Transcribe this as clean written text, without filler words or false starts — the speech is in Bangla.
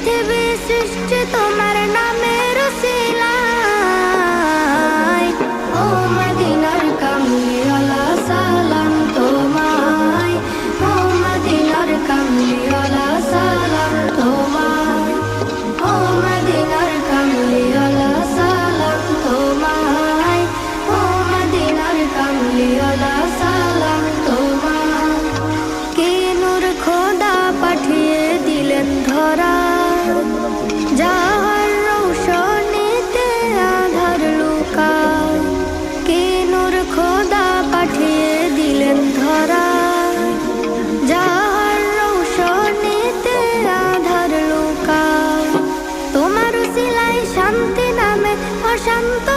পৃথিবী সৃষ্টি তোমার নামের উসিলায়। ও মদিনার কামলিওয়ালা সালাম তোমায়, ও মদিনার কামলিওয়ালা সালাম তোমায়, ও মদিনার কামলিওয়ালা সালাম তোমায়, ও মদিনার কামলিওয়ালা সালাম তোমায়। কে নূর খোদা পাঠিয়ে দিলেন ধরা, যাহার রৌশনীতে আধার লুকায়। কে নূর খোদা পাঠিয়ে দিলেন ধরা, যাহার রৌশনীতে আধার লুকায়। তোমার উসিলায় শান্তি নামে অশান্ত